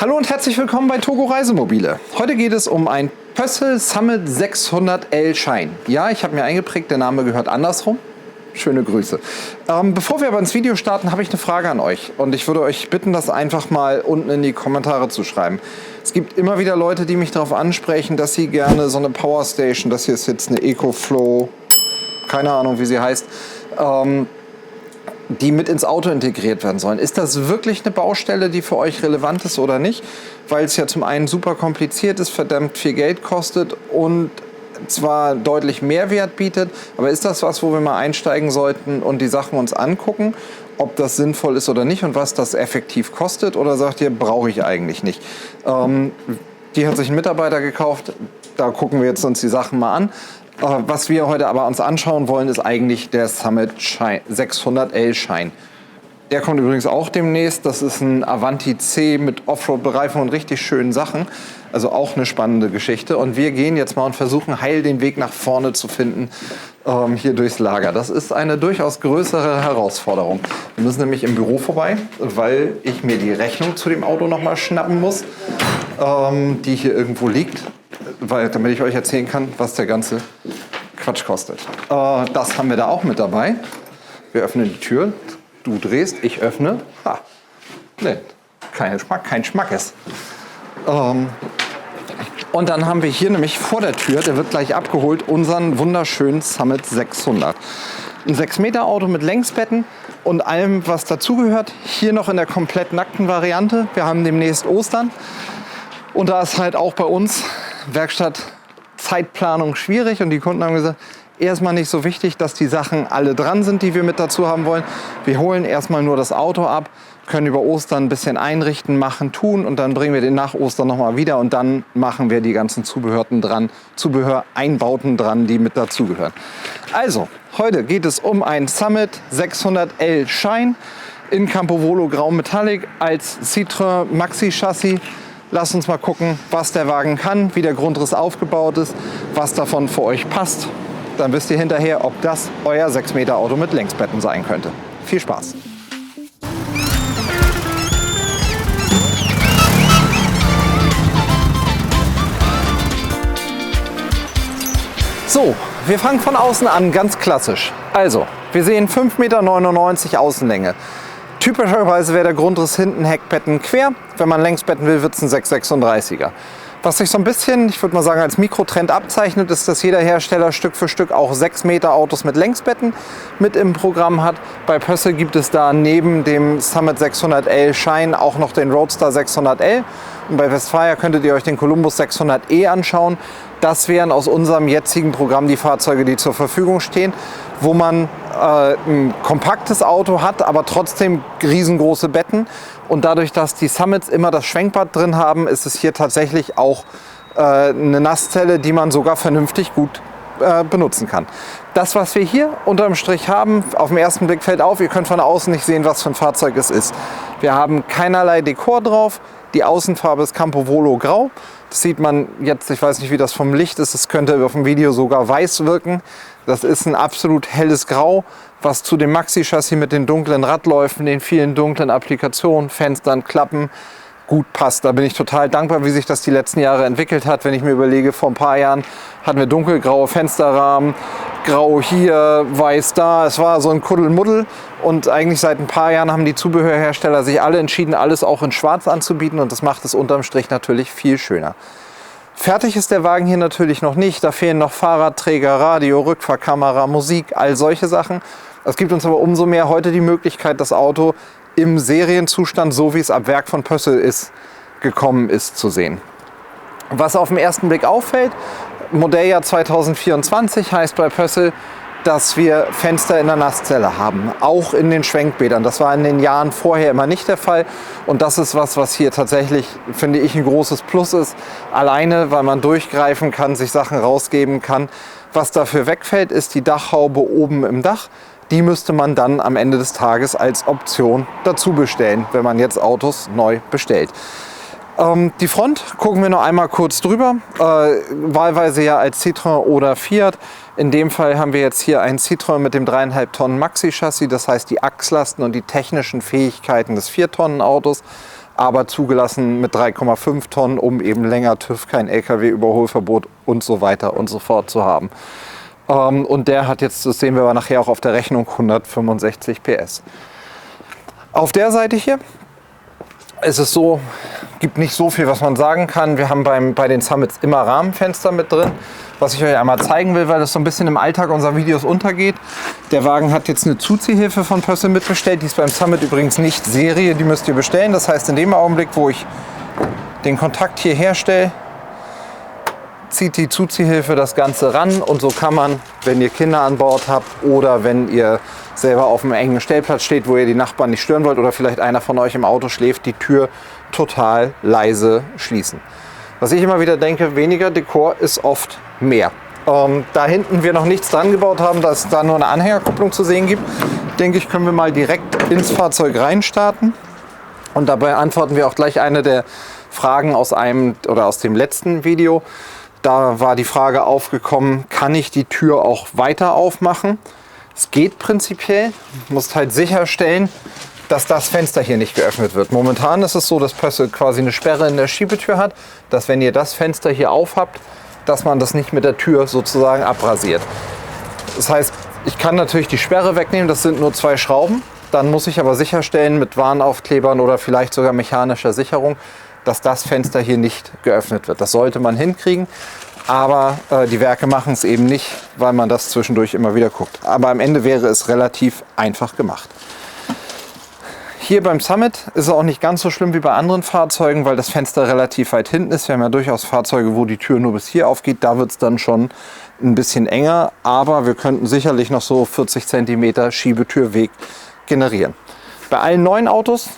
Hallo und herzlich willkommen bei Togo Reisemobile. Heute geht es um ein Pössl Summit 600L Shine. Ja, ich habe mir eingeprägt, der Name gehört andersrum. Schöne Grüße. Bevor wir aber ins Video starten, habe ich eine Frage an euch. Und ich würde euch bitten, das einfach mal unten in die Kommentare zu schreiben. Es gibt immer wieder Leute, die mich darauf ansprechen, dass sie gerne so eine Powerstation, das hier ist jetzt eine EcoFlow, keine Ahnung wie sie heißt, die mit ins Auto integriert werden sollen. Ist das wirklich eine Baustelle, die für euch relevant ist oder nicht? Weil es ja zum einen super kompliziert ist, verdammt viel Geld kostet und zwar deutlich Mehrwert bietet, aber ist das was, wo wir mal einsteigen sollten und die Sachen uns angucken, ob das sinnvoll ist oder nicht und was das effektiv kostet, oder sagt ihr, brauche ich eigentlich nicht? Die hat sich ein Mitarbeiter gekauft, da gucken wir jetzt uns die Sachen mal an. Was wir heute aber uns anschauen wollen, ist eigentlich der Summit 600L Shine. Der kommt übrigens auch demnächst. Das ist ein Avanti C mit Offroad-Bereifung und richtig schönen Sachen. Also auch eine spannende Geschichte. Und wir gehen jetzt mal und versuchen heil den Weg nach vorne zu finden, hier durchs Lager. Das ist eine durchaus größere Herausforderung. Wir müssen nämlich im Büro vorbei, weil ich mir die Rechnung zu dem Auto noch mal schnappen muss, die hier irgendwo liegt, damit ich euch erzählen kann, was der ganze Quatsch kostet. Das haben wir da auch mit dabei. Wir öffnen die Tür. Du drehst, ich öffne. Ha, nee, kein Schmackes. Und dann haben wir hier nämlich vor der Tür, der wird gleich abgeholt, unseren wunderschönen Summit 600. Ein 6-Meter-Auto mit Längsbetten und allem, was dazugehört. Hier noch in der komplett nackten Variante. Wir haben demnächst Ostern. Und da ist halt auch bei uns Werkstatt-Zeitplanung schwierig. Und die Kunden haben gesagt, erstmal nicht so wichtig, dass die Sachen alle dran sind, die wir mit dazu haben wollen. Wir holen erstmal nur das Auto ab, können über Ostern ein bisschen einrichten, machen, tun und dann bringen wir den nach Ostern nochmal wieder und dann machen wir die ganzen Zubehöreinbauten dran, die mit dazugehören. Also, heute geht es um ein Summit 600L Shine in Campovolo Grau Metallic als Citroën Maxi Chassis. Lasst uns mal gucken, was der Wagen kann, wie der Grundriss aufgebaut ist, was davon für euch passt. Dann wisst ihr hinterher, ob das euer 6-Meter-Auto mit Längsbetten sein könnte. Viel Spaß! So, wir fangen von außen an, ganz klassisch. Also, wir sehen 5,99 Meter Außenlänge. Typischerweise wäre der Grundriss hinten Heckbetten quer. Wenn man Längsbetten will, wird es ein 636er. Was sich so ein bisschen, ich würde mal sagen, als Mikrotrend abzeichnet, ist, dass jeder Hersteller Stück für Stück auch 6-Meter Autos mit Längsbetten mit im Programm hat. Bei Pössl gibt es da neben dem Summit 600L Shine auch noch den Roadster 600L. Und bei Westfalia könntet ihr euch den Columbus 600E anschauen. Das wären aus unserem jetzigen Programm die Fahrzeuge, die zur Verfügung stehen, wo man ein kompaktes Auto hat, aber trotzdem riesengroße Betten. Und dadurch, dass die Summits immer das Schwenkbad drin haben, ist es hier tatsächlich auch eine Nasszelle, die man sogar vernünftig gut benutzen kann. Das, was wir hier unterm Strich haben, auf den ersten Blick fällt auf, ihr könnt von außen nicht sehen, was für ein Fahrzeug es ist. Wir haben keinerlei Dekor drauf. Die Außenfarbe ist Campovolo Grau. Das sieht man jetzt, ich weiß nicht, wie das vom Licht ist, es könnte auf dem Video sogar weiß wirken. Das ist ein absolut helles Grau, was zu dem Maxi-Chassis mit den dunklen Radläufen, den vielen dunklen Applikationen, Fenstern, Klappen gut passt. Da bin ich total dankbar, wie sich das die letzten Jahre entwickelt hat. Wenn ich mir überlege, vor ein paar Jahren hatten wir dunkelgraue Fensterrahmen, grau hier, weiß da. Es war so ein Kuddelmuddel. Und eigentlich seit ein paar Jahren haben die Zubehörhersteller sich alle entschieden, alles auch in schwarz anzubieten. Und das macht es unterm Strich natürlich viel schöner. Fertig ist der Wagen hier natürlich noch nicht. Da fehlen noch Fahrradträger, Radio, Rückfahrkamera, Musik, all solche Sachen. Es gibt uns aber umso mehr heute die Möglichkeit, das Auto im Serienzustand, so wie es ab Werk von Pössl gekommen ist, zu sehen. Was auf den ersten Blick auffällt, Modelljahr 2024 heißt bei Pössl, dass wir Fenster in der Nasszelle haben, auch in den Schwenkbädern. Das war in den Jahren vorher immer nicht der Fall und das ist was hier tatsächlich, finde ich, ein großes Plus ist. Alleine, weil man durchgreifen kann, sich Sachen rausgeben kann. Was dafür wegfällt, ist die Dachhaube oben im Dach. Die müsste man dann am Ende des Tages als Option dazu bestellen, wenn man jetzt Autos neu bestellt. Die Front gucken wir noch einmal kurz drüber, wahlweise ja als Citroën oder Fiat. In dem Fall haben wir jetzt hier einen Citroën mit dem 3,5 Tonnen Maxi-Chassis, das heißt die Achslasten und die technischen Fähigkeiten des 4-Tonnen-Autos. aber zugelassen mit 3,5 Tonnen, um eben länger TÜV, kein LKW-Überholverbot und so weiter und so fort zu haben. Und der hat jetzt, das sehen wir aber nachher auch auf der Rechnung, 165 PS. Auf der Seite hier ist es so, gibt nicht so viel, was man sagen kann. Wir haben bei den Summits immer Rahmenfenster mit drin, was ich euch einmal zeigen will, weil das so ein bisschen im Alltag unserer Videos untergeht. Der Wagen hat jetzt eine Zuziehhilfe von Pössl mitbestellt, die ist beim Summit übrigens nicht Serie, die müsst ihr bestellen. Das heißt, in dem Augenblick, wo ich den Kontakt hier herstelle, zieht die Zuziehhilfe das Ganze ran und so kann man, wenn ihr Kinder an Bord habt oder wenn ihr selber auf einem engen Stellplatz steht, wo ihr die Nachbarn nicht stören wollt oder vielleicht einer von euch im Auto schläft, die Tür total leise schließen. Was ich immer wieder denke, weniger Dekor ist oft mehr. Da hinten wir noch nichts dran gebaut haben, dass es da nur eine Anhängerkupplung zu sehen gibt, denke ich, können wir mal direkt ins Fahrzeug reinstarten. Und dabei antworten wir auch gleich eine der Fragen aus dem letzten Video. Da war die Frage aufgekommen, kann ich die Tür auch weiter aufmachen? Es geht prinzipiell, musst halt sicherstellen, dass das Fenster hier nicht geöffnet wird. Momentan ist es so, dass Pössl quasi eine Sperre in der Schiebetür hat, dass wenn ihr das Fenster hier aufhabt, dass man das nicht mit der Tür sozusagen abrasiert. Das heißt, ich kann natürlich die Sperre wegnehmen, das sind nur 2 Schrauben. Dann muss ich aber sicherstellen mit Warnaufklebern oder vielleicht sogar mechanischer Sicherung, dass das Fenster hier nicht geöffnet wird. Das sollte man hinkriegen, aber die Werke machen es eben nicht, weil man das zwischendurch immer wieder guckt. Aber am Ende wäre es relativ einfach gemacht. Hier beim Summit ist es auch nicht ganz so schlimm wie bei anderen Fahrzeugen, weil das Fenster relativ weit hinten ist. Wir haben ja durchaus Fahrzeuge, wo die Tür nur bis hier aufgeht. Da wird es dann schon ein bisschen enger, aber wir könnten sicherlich noch so 40 cm Schiebetürweg generieren. Bei allen neuen Autos,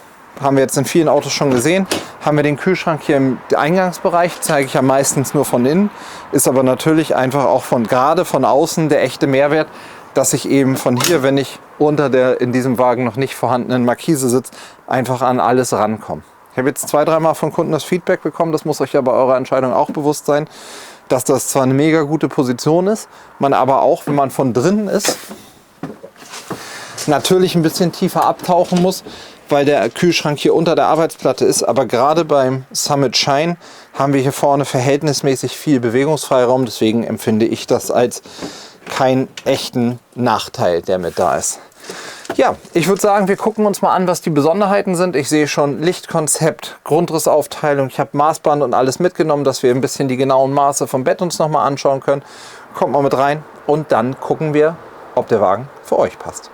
haben wir jetzt in vielen Autos schon gesehen, haben wir den Kühlschrank hier im Eingangsbereich, zeige ich ja meistens nur von innen, ist aber natürlich einfach auch gerade von außen der echte Mehrwert, dass ich eben von hier, wenn ich unter der in diesem Wagen noch nicht vorhandenen Markise sitze, einfach an alles rankomme. Ich habe jetzt 2-3 Mal von Kunden das Feedback bekommen, das muss euch ja bei eurer Entscheidung auch bewusst sein, dass das zwar eine mega gute Position ist, man aber auch, wenn man von drinnen ist, natürlich ein bisschen tiefer abtauchen muss, weil der Kühlschrank hier unter der Arbeitsplatte ist. Aber gerade beim Summit Shine haben wir hier vorne verhältnismäßig viel Bewegungsfreiraum. Deswegen empfinde ich das als keinen echten Nachteil, der mit da ist. Ja, ich würde sagen, wir gucken uns mal an, was die Besonderheiten sind. Ich sehe schon Lichtkonzept, Grundrissaufteilung. Ich habe Maßband und alles mitgenommen, dass wir ein bisschen die genauen Maße vom Bett uns nochmal anschauen können. Kommt mal mit rein und dann gucken wir, ob der Wagen für euch passt.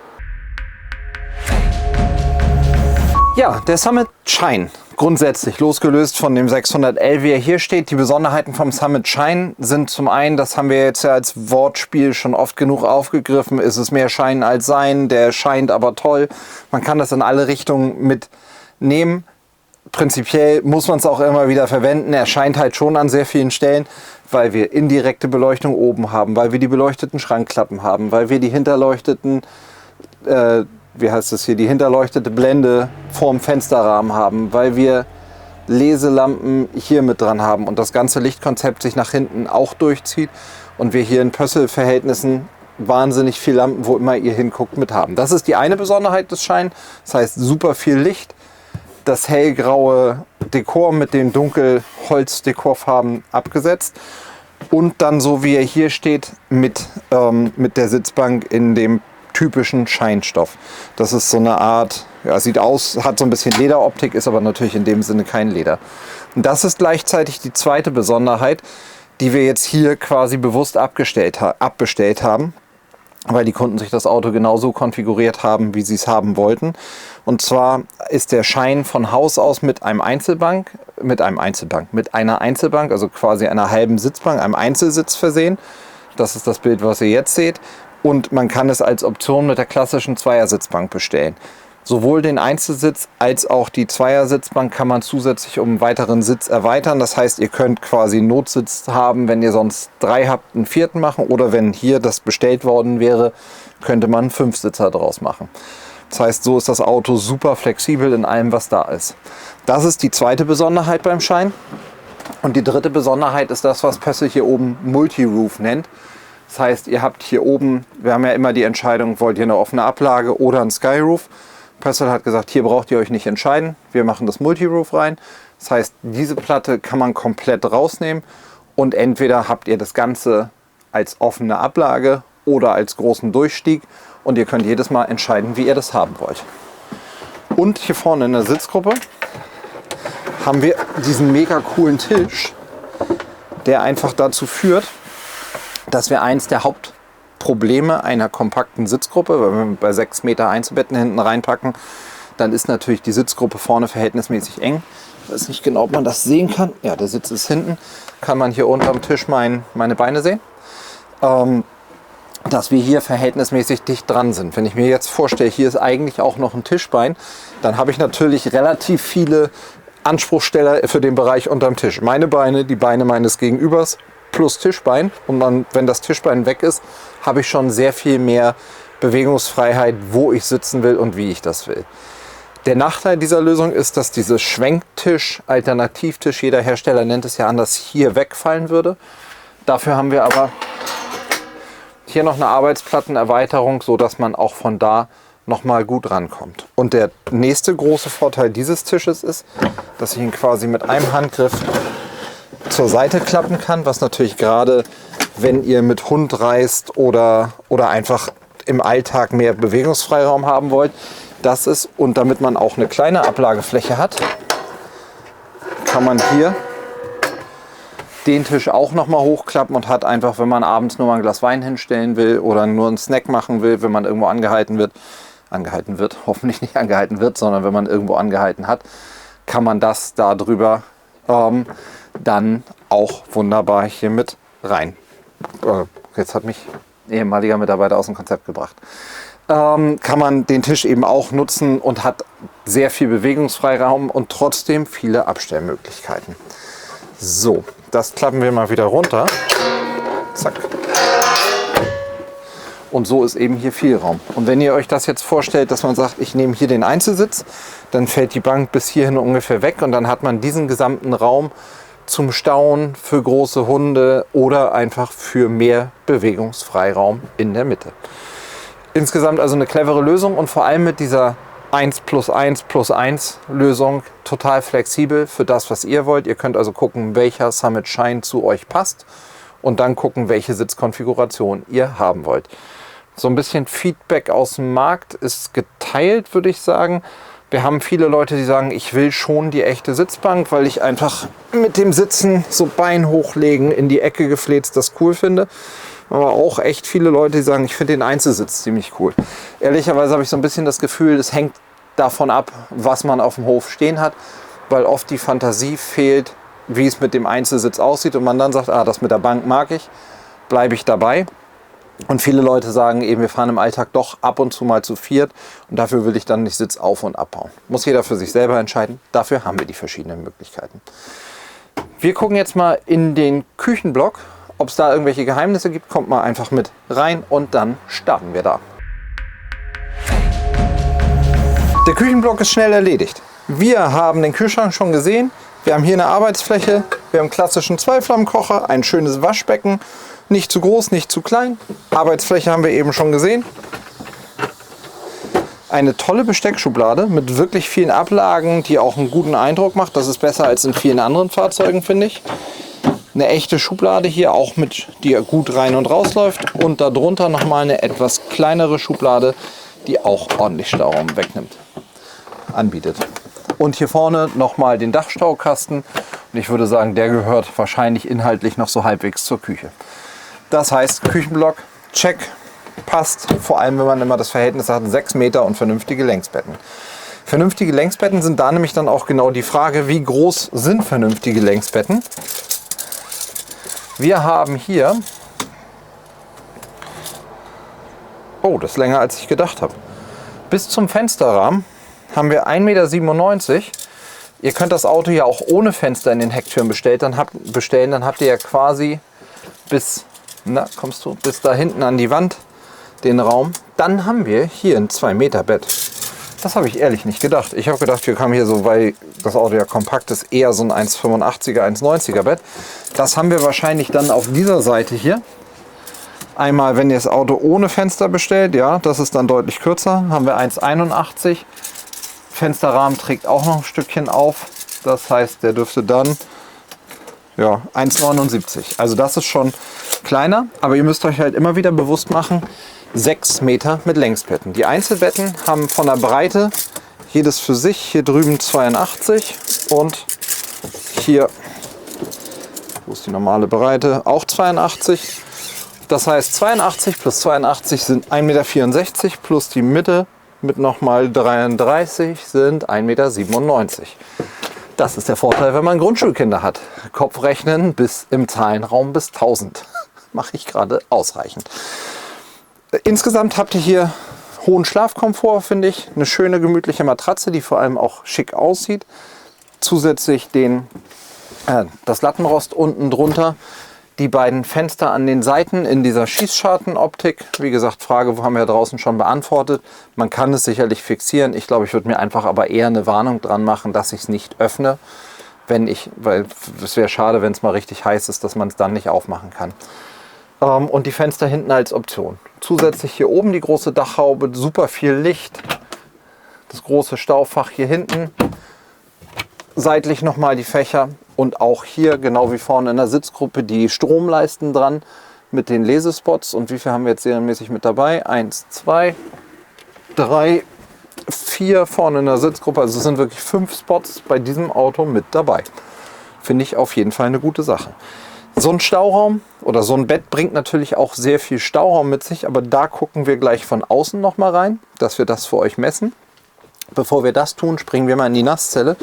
Ja, der Summit Shine, grundsätzlich losgelöst von dem 600L, wie er hier steht. Die Besonderheiten vom Summit Shine sind zum einen, das haben wir jetzt ja als Wortspiel schon oft genug aufgegriffen, ist es mehr Schein als Sein, der scheint aber toll. Man kann das in alle Richtungen mitnehmen. Prinzipiell muss man es auch immer wieder verwenden. Er scheint halt schon an sehr vielen Stellen, weil wir indirekte Beleuchtung oben haben, weil wir die beleuchteten Schrankklappen haben, weil wir die hinterleuchteten die hinterleuchtete Blende vorm Fensterrahmen haben, weil wir Leselampen hier mit dran haben und das ganze Lichtkonzept sich nach hinten auch durchzieht und wir hier in Pössl-Verhältnissen wahnsinnig viel Lampen, wo immer ihr hinguckt, mit haben. Das ist die eine Besonderheit des Shine, das heißt super viel Licht, das hellgraue Dekor mit den Dunkelholz-Dekorfarben abgesetzt und dann so wie er hier steht mit der Sitzbank in dem typischen Scheinstoff. Das ist so eine Art, ja, sieht aus, hat so ein bisschen Lederoptik, ist aber natürlich in dem Sinne kein Leder. Und das ist gleichzeitig die zweite Besonderheit, die wir jetzt hier quasi bewusst abbestellt haben, weil die Kunden sich das Auto genauso konfiguriert haben, wie sie es haben wollten. Und zwar ist der Shine von Haus aus mit einer Einzelbank, also quasi einer halben Sitzbank, einem Einzelsitz versehen. Das ist das Bild, was ihr jetzt seht. Und man kann es als Option mit der klassischen Zweiersitzbank bestellen. Sowohl den Einzelsitz als auch die Zweiersitzbank kann man zusätzlich um einen weiteren Sitz erweitern. Das heißt, ihr könnt quasi einen Notsitz haben, wenn ihr sonst 3 habt, einen 4. machen. Oder wenn hier das bestellt worden wäre, könnte man einen 5-Sitzer draus machen. Das heißt, so ist das Auto super flexibel in allem, was da ist. Das ist die zweite Besonderheit beim Shine. Und die dritte Besonderheit ist das, was Pössl hier oben Multi-Roof nennt. Das heißt, ihr habt hier oben, wir haben ja immer die Entscheidung, wollt ihr eine offene Ablage oder einen Skyroof. Pössl hat gesagt, hier braucht ihr euch nicht entscheiden. Wir machen das Multiroof rein. Das heißt, diese Platte kann man komplett rausnehmen und entweder habt ihr das Ganze als offene Ablage oder als großen Durchstieg und ihr könnt jedes Mal entscheiden, wie ihr das haben wollt. Und hier vorne in der Sitzgruppe haben wir diesen mega coolen Tisch, der einfach dazu führt, dass wir eins der Hauptprobleme einer kompakten Sitzgruppe, wenn wir bei 6 Meter Einzelbetten hinten reinpacken, dann ist natürlich die Sitzgruppe vorne verhältnismäßig eng. Ich weiß nicht genau, ob man das sehen kann. Ja, der Sitz ist hinten. Kann man hier unterm Tisch meine Beine sehen. Dass wir hier verhältnismäßig dicht dran sind. Wenn ich mir jetzt vorstelle, hier ist eigentlich auch noch ein Tischbein, dann habe ich natürlich relativ viele Anspruchsteller für den Bereich unterm Tisch. Meine Beine, die Beine meines Gegenübers plus Tischbein. Und dann, wenn das Tischbein weg ist, habe ich schon sehr viel mehr Bewegungsfreiheit, wo ich sitzen will und wie ich das will. Der Nachteil dieser Lösung ist, dass dieses Schwenktisch, Alternativtisch, jeder Hersteller nennt es ja anders, hier wegfallen würde. Dafür haben wir aber hier noch eine Arbeitsplattenerweiterung, sodass man auch von da nochmal gut rankommt. Und der nächste große Vorteil dieses Tisches ist, dass ich ihn quasi mit einem Handgriff zur Seite klappen kann, was natürlich gerade, wenn ihr mit Hund reist oder einfach im Alltag mehr Bewegungsfreiraum haben wollt, das ist, und damit man auch eine kleine Ablagefläche hat, kann man hier den Tisch auch noch mal hochklappen und hat einfach, wenn man abends nur mal ein Glas Wein hinstellen will oder nur einen Snack machen will, wenn man irgendwo angehalten wird, hoffentlich nicht angehalten wird, sondern wenn man irgendwo angehalten hat, kann man das da drüber dann auch wunderbar hier mit rein. Jetzt hat mich ein ehemaliger Mitarbeiter aus dem Konzept gebracht. Kann man den Tisch eben auch nutzen und hat sehr viel Bewegungsfreiraum und trotzdem viele Abstellmöglichkeiten. So, das klappen wir mal wieder runter. Zack. Und so ist eben hier viel Raum. Und wenn ihr euch das jetzt vorstellt, dass man sagt, ich nehme hier den Einzelsitz, dann fällt die Bank bis hierhin ungefähr weg und dann hat man diesen gesamten Raum zum Stauen für große Hunde oder einfach für mehr Bewegungsfreiraum in der Mitte. Insgesamt also eine clevere Lösung und vor allem mit dieser 1+1+1 Lösung total flexibel für das, was ihr wollt. Ihr könnt also gucken, welcher Summit Shine zu euch passt und dann gucken, welche Sitzkonfiguration ihr haben wollt. So ein bisschen Feedback aus dem Markt ist geteilt, würde ich sagen. Wir haben viele Leute, die sagen, ich will schon die echte Sitzbank, weil ich einfach mit dem Sitzen so Bein hochlegen, in die Ecke gefläzt, das cool finde. Aber auch echt viele Leute, die sagen, ich finde den Einzelsitz ziemlich cool. Ehrlicherweise habe ich so ein bisschen das Gefühl, es hängt davon ab, was man auf dem Hof stehen hat, weil oft die Fantasie fehlt, wie es mit dem Einzelsitz aussieht und man dann sagt, das mit der Bank mag ich, bleibe ich dabei. Und viele Leute sagen eben, wir fahren im Alltag doch ab und zu mal zu viert und dafür will ich dann nicht Sitz auf- und abbauen. Muss jeder für sich selber entscheiden. Dafür haben wir die verschiedenen Möglichkeiten. Wir gucken jetzt mal in den Küchenblock. Ob es da irgendwelche Geheimnisse gibt, kommt mal einfach mit rein und dann starten wir da. Der Küchenblock ist schnell erledigt. Wir haben den Kühlschrank schon gesehen. Wir haben hier eine Arbeitsfläche. Wir haben einen klassischen Zweiflammenkocher, ein schönes Waschbecken. Nicht zu groß, nicht zu klein. Arbeitsfläche haben wir eben schon gesehen. Eine tolle Besteckschublade mit wirklich vielen Ablagen, die auch einen guten Eindruck macht. Das ist besser als in vielen anderen Fahrzeugen, finde ich. Eine echte Schublade hier auch mit, die gut rein und rausläuft und darunter nochmal eine etwas kleinere Schublade, die auch ordentlich Stauraum anbietet. Und hier vorne nochmal den Dachstaukasten und ich würde sagen, der gehört wahrscheinlich inhaltlich noch so halbwegs zur Küche. Das heißt, Küchenblock, check, passt, vor allem wenn man immer das Verhältnis hat, 6 Meter und vernünftige Längsbetten. Vernünftige Längsbetten sind da nämlich dann auch genau die Frage, wie groß sind vernünftige Längsbetten? Wir haben hier, das ist länger als ich gedacht habe, bis zum Fensterrahmen haben wir 1,97 Meter. Ihr könnt das Auto ja auch ohne Fenster in den Hecktüren bestellen, dann habt ihr ja quasi bis da hinten an die Wand den Raum. Dann haben wir hier ein 2 Meter Bett. Das habe ich ehrlich nicht gedacht. Ich habe gedacht, wir haben hier so, weil das Auto ja kompakt ist, eher so ein 1,85er, 1,90er Bett. Das haben wir wahrscheinlich dann auf dieser Seite hier. Einmal, wenn ihr das Auto ohne Fenster bestellt, ja, das ist dann deutlich kürzer, haben wir 1,81. Fensterrahmen trägt auch noch ein Stückchen auf. Das heißt, der dürfte dann ja, 1,79. Also das ist schon kleiner, aber ihr müsst euch halt immer wieder bewusst machen, 6 Meter mit Längsbetten. Die Einzelbetten haben von der Breite jedes für sich, hier drüben 82 und hier, wo ist die normale Breite, auch 82. Das heißt 82 plus 82 sind 1,64 Meter plus die Mitte mit nochmal 33 sind 1,97 Meter. Das ist der Vorteil, wenn man Grundschulkinder hat. Kopfrechnen bis im Zahlenraum bis 1000. Mache ich gerade ausreichend. Insgesamt habt ihr hier hohen Schlafkomfort, finde ich. Eine schöne, gemütliche Matratze, die vor allem auch schick aussieht. Zusätzlich das Lattenrost unten drunter. Die beiden Fenster an den Seiten in dieser Schießschartenoptik. Wie gesagt, Frage haben wir ja draußen schon beantwortet. Man kann es sicherlich fixieren. Ich glaube, ich würde mir einfach aber eher eine Warnung dran machen, dass ich es nicht öffne, weil es wäre schade, wenn es mal richtig heiß ist, dass man es dann nicht aufmachen kann. Und die Fenster hinten als Option. Zusätzlich hier oben die große Dachhaube, super viel Licht. Das große Staufach hier hinten. Seitlich nochmal die Fächer. Und auch hier, genau wie vorne in der Sitzgruppe, die Stromleisten dran mit den Lesespots. Und wie viel haben wir jetzt serienmäßig mit dabei? 1, 2, 3, 4 vorne in der Sitzgruppe. Also es sind wirklich 5 Spots bei diesem Auto mit dabei. Finde ich auf jeden Fall eine gute Sache. So ein Stauraum oder so ein Bett bringt natürlich auch sehr viel Stauraum mit sich. Aber da gucken wir gleich von außen nochmal rein, dass wir das für euch messen. Bevor wir das tun, springen wir mal in die Nasszelle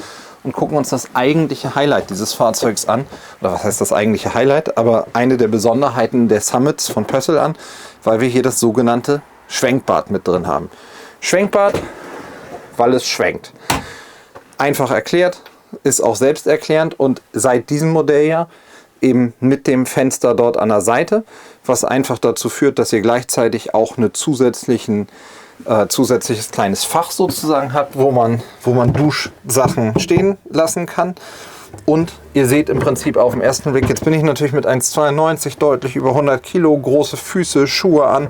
und gucken uns das eigentliche Highlight dieses Fahrzeugs an. Oder was heißt das eigentliche Highlight? Aber eine der Besonderheiten der Summits von Pössl an, weil wir hier das sogenannte Schwenkbad mit drin haben. Schwenkbad, weil es schwenkt. Einfach erklärt, ist auch selbsterklärend und seit diesem Modell ja eben mit dem Fenster dort an der Seite, was einfach dazu führt, dass ihr gleichzeitig auch eine zusätzliches kleines Fach sozusagen habt, wo man Duschsachen stehen lassen kann. Und ihr seht im Prinzip auf den ersten Blick, jetzt bin ich natürlich mit 1,92 deutlich über 100 Kilo, große Füße, Schuhe an.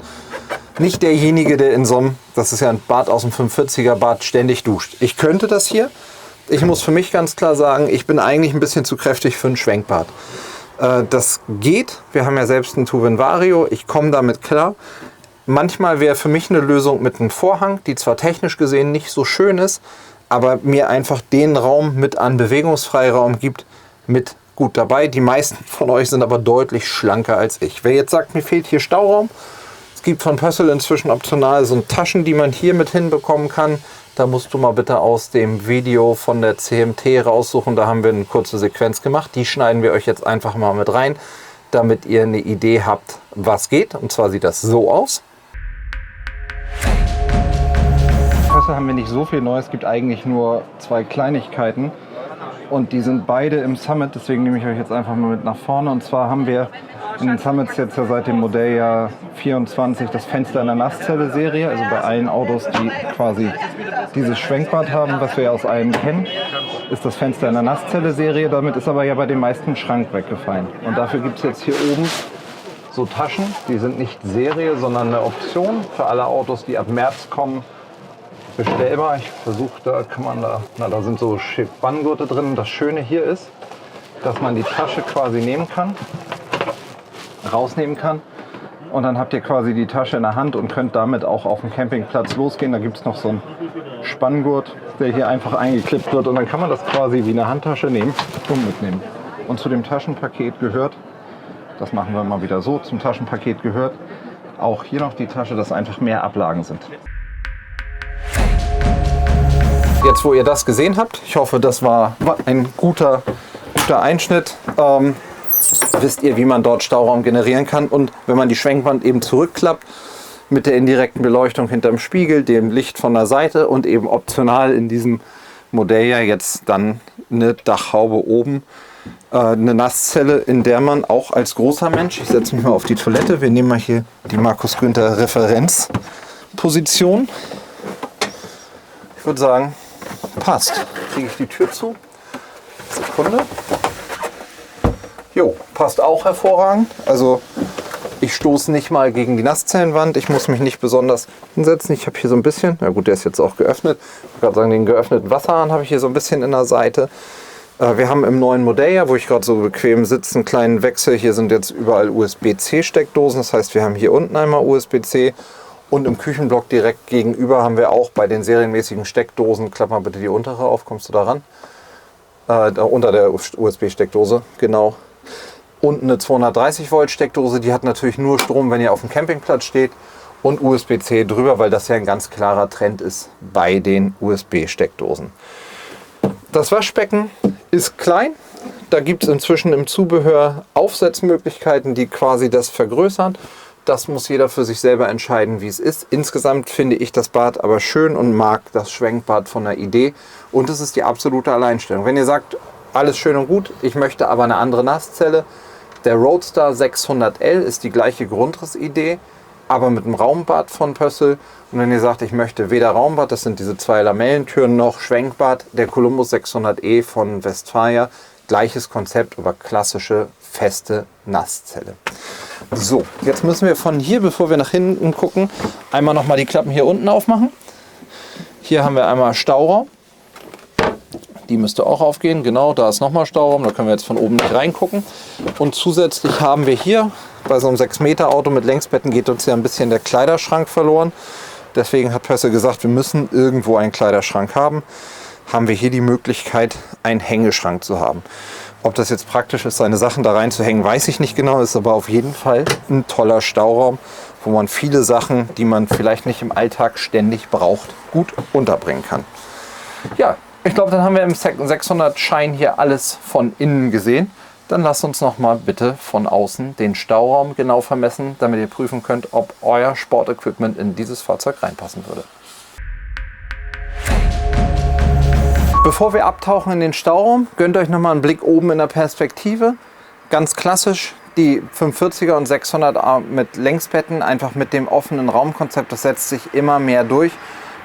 Nicht derjenige, der in so einem, das ist ja ein Bad aus dem 45er Bad, ständig duscht. Ich könnte das hier. Ich muss für mich ganz klar sagen, ich bin eigentlich ein bisschen zu kräftig für ein Schwenkbad. Das geht. Wir haben ja selbst ein Turin Vario. Ich komme damit klar. Manchmal wäre für mich eine Lösung mit einem Vorhang, die zwar technisch gesehen nicht so schön ist, aber mir einfach den Raum mit an Bewegungsfreiraum gibt, mit gut dabei. Die meisten von euch sind aber deutlich schlanker als ich. Wer jetzt sagt, mir fehlt hier Stauraum, es gibt von Pössl inzwischen optional so Taschen, die man hier mit hinbekommen kann. Da musst du mal bitte aus dem Video von der CMT raussuchen. Da haben wir eine kurze Sequenz gemacht. Die schneiden wir euch jetzt einfach mal mit rein, damit ihr eine Idee habt, was geht. Und zwar sieht das so aus. Pössl haben wir nicht so viel Neues. Es gibt eigentlich nur 2 Kleinigkeiten. Und die sind beide im Summit. Deswegen nehme ich euch jetzt einfach mal mit nach vorne. Und zwar haben wir in den Summits jetzt ja seit dem Modelljahr 24 das Fenster in der Nasszelle-Serie. Also bei allen Autos, die quasi dieses Schwenkbad haben, was wir ja aus allen kennen, ist das Fenster in der Nasszelle-Serie. Damit ist aber ja bei den meisten Schrank weggefallen. Und dafür gibt es jetzt hier oben so Taschen. Die sind nicht Serie, sondern eine Option für alle Autos, die ab März kommen. Bestellbar. Ich versuche, da sind so Spanngurte drin. Das Schöne hier ist, dass man die Tasche quasi rausnehmen kann. Und dann habt ihr quasi die Tasche in der Hand und könnt damit auch auf dem Campingplatz losgehen. Da gibt es noch so einen Spanngurt, der hier einfach eingeklippt wird. Und dann kann man das quasi wie eine Handtasche nehmen und mitnehmen. Und zu dem Taschenpaket gehört, das machen wir mal wieder so, zum Taschenpaket gehört auch hier noch die Tasche, dass einfach mehr Ablagen sind. Jetzt, wo ihr das gesehen habt, ich hoffe, das war ein guter Einschnitt, wisst ihr, wie man dort Stauraum generieren kann. Und wenn man die Schwenkwand eben zurückklappt, mit der indirekten Beleuchtung hinterm Spiegel, dem Licht von der Seite und eben optional in diesem Modell ja jetzt dann eine Dachhaube oben, eine Nasszelle, in der man auch als großer Mensch, ich setze mich mal auf die Toilette, wir nehmen mal hier die Markus Günther Referenzposition. Ich würde sagen, passt. Kriege ich die Tür zu? Sekunde. Jo, passt auch hervorragend. Also Ich stoße nicht mal gegen die Nasszellenwand. Ich muss mich nicht besonders hinsetzen. Ich habe hier so ein bisschen, na gut, der ist jetzt auch geöffnet. Ich würde gerade sagen, den geöffneten Wasserhahn habe ich hier so ein bisschen in der Seite. Wir haben im neuen Modell, ja, wo ich gerade so bequem sitze, einen kleinen Wechsel. Hier sind jetzt überall USB-C-Steckdosen. Das heißt, wir haben hier unten einmal USB-C. Und im Küchenblock direkt gegenüber haben wir auch bei den serienmäßigen Steckdosen, klapp mal bitte die untere auf, kommst du da ran? Unter der USB-Steckdose, genau. Und eine 230 Volt Steckdose, die hat natürlich nur Strom, wenn ihr auf dem Campingplatz steht. Und USB-C drüber, weil das ja ein ganz klarer Trend ist bei den USB-Steckdosen. Das Waschbecken ist klein. Da gibt es inzwischen im Zubehör Aufsetzmöglichkeiten, die quasi das vergrößern. Das muss jeder für sich selber entscheiden, wie es ist. Insgesamt finde ich das Bad aber schön und mag das Schwenkbad von der Idee. Und es ist die absolute Alleinstellung. Wenn ihr sagt, alles schön und gut, ich möchte aber eine andere Nasszelle. Der Roadster 600L ist die gleiche Grundrissidee, aber mit einem Raumbad von Pössl. Und wenn ihr sagt, ich möchte weder Raumbad, das sind diese 2 Lamellentüren, noch Schwenkbad, der Columbus 600E von Westfalia. Gleiches Konzept, aber klassische, feste Nasszelle. So, jetzt müssen wir von hier, bevor wir nach hinten gucken, einmal nochmal die Klappen hier unten aufmachen. Hier haben wir einmal Stauraum. Die müsste auch aufgehen. Genau, da ist nochmal Stauraum. Da können wir jetzt von oben nicht reingucken. Und zusätzlich haben wir hier, bei so einem 6 Meter Auto mit Längsbetten geht uns ja ein bisschen der Kleiderschrank verloren. Deswegen hat Pössl gesagt, wir müssen irgendwo einen Kleiderschrank haben. Haben wir hier die Möglichkeit, einen Hängeschrank zu haben. Ob das jetzt praktisch ist, seine Sachen da reinzuhängen, weiß ich nicht genau. Ist aber auf jeden Fall ein toller Stauraum, wo man viele Sachen, die man vielleicht nicht im Alltag ständig braucht, gut unterbringen kann. Ja, ich glaube, dann haben wir im 600 Schein hier alles von innen gesehen. Dann lasst uns noch mal bitte von außen den Stauraum genau vermessen, damit ihr prüfen könnt, ob euer Sportequipment in dieses Fahrzeug reinpassen würde. Bevor wir abtauchen in den Stauraum, gönnt euch noch mal einen Blick oben in der Perspektive. Ganz klassisch die 540er und 600er mit Längsbetten, einfach mit dem offenen Raumkonzept. Das setzt sich immer mehr durch,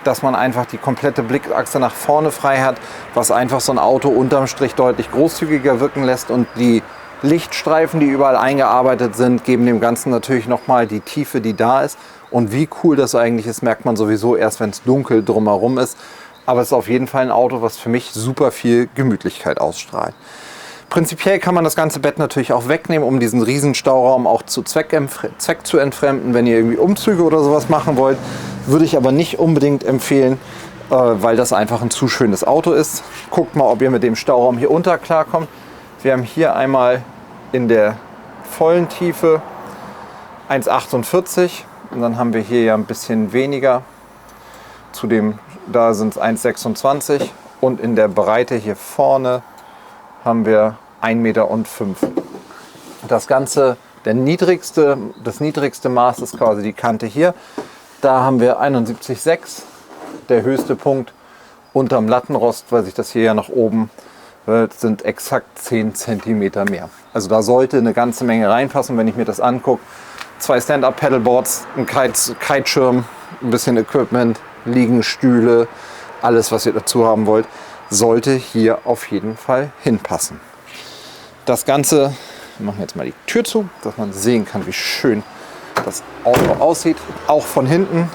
dass man einfach die komplette Blickachse nach vorne frei hat, was einfach so ein Auto unterm Strich deutlich großzügiger wirken lässt. Und die Lichtstreifen, die überall eingearbeitet sind, geben dem Ganzen natürlich nochmal die Tiefe, die da ist. Und wie cool das eigentlich ist, merkt man sowieso erst, wenn es dunkel drumherum ist. Aber es ist auf jeden Fall ein Auto, was für mich super viel Gemütlichkeit ausstrahlt. Prinzipiell kann man das ganze Bett natürlich auch wegnehmen, um diesen riesen Stauraum auch zu Zweck zu entfremden. Wenn ihr irgendwie Umzüge oder sowas machen wollt, würde ich aber nicht unbedingt empfehlen, weil das einfach ein zu schönes Auto ist. Guckt mal, ob ihr mit dem Stauraum hier unter klarkommt. Wir haben hier einmal in der vollen Tiefe 1,48 und dann haben wir hier ja ein bisschen weniger. Da sind es 1,26 und in der Breite hier vorne haben wir 1,05 Meter. Das Ganze, das niedrigste Maß ist quasi die Kante hier. Da haben wir 71,6, der höchste Punkt unterm Lattenrost, weil sich das hier ja nach oben sind exakt 10 cm mehr. Also da sollte eine ganze Menge reinpassen, wenn ich mir das angucke. 2 Stand-Up-Pedalboards, ein Kiteschirm, ein bisschen Equipment, Liegenstühle, alles was ihr dazu haben wollt, sollte hier auf jeden Fall hinpassen. Das Ganze, wir machen jetzt mal die Tür zu, dass man sehen kann, wie schön das Auto aussieht. Auch von hinten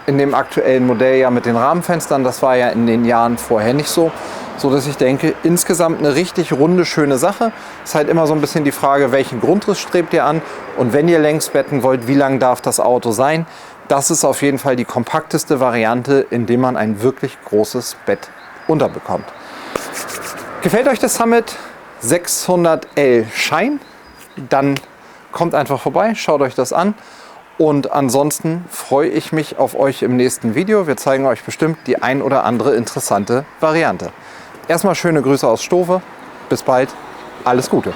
in dem aktuellen Modell ja mit den Rahmenfenstern, das war ja in den Jahren vorher nicht so. So dass ich denke, insgesamt eine richtig runde, schöne Sache. Ist halt immer so ein bisschen die Frage, welchen Grundriss strebt ihr an? Und wenn ihr Längsbetten wollt, wie lang darf das Auto sein? Das ist auf jeden Fall die kompakteste Variante, indem man ein wirklich großes Bett unterbekommt. Gefällt euch das Summit 600L Shine? Dann kommt einfach vorbei, schaut euch das an. Und ansonsten freue ich mich auf euch im nächsten Video. Wir zeigen euch bestimmt die ein oder andere interessante Variante. Erstmal schöne Grüße aus Stove. Bis bald. Alles Gute.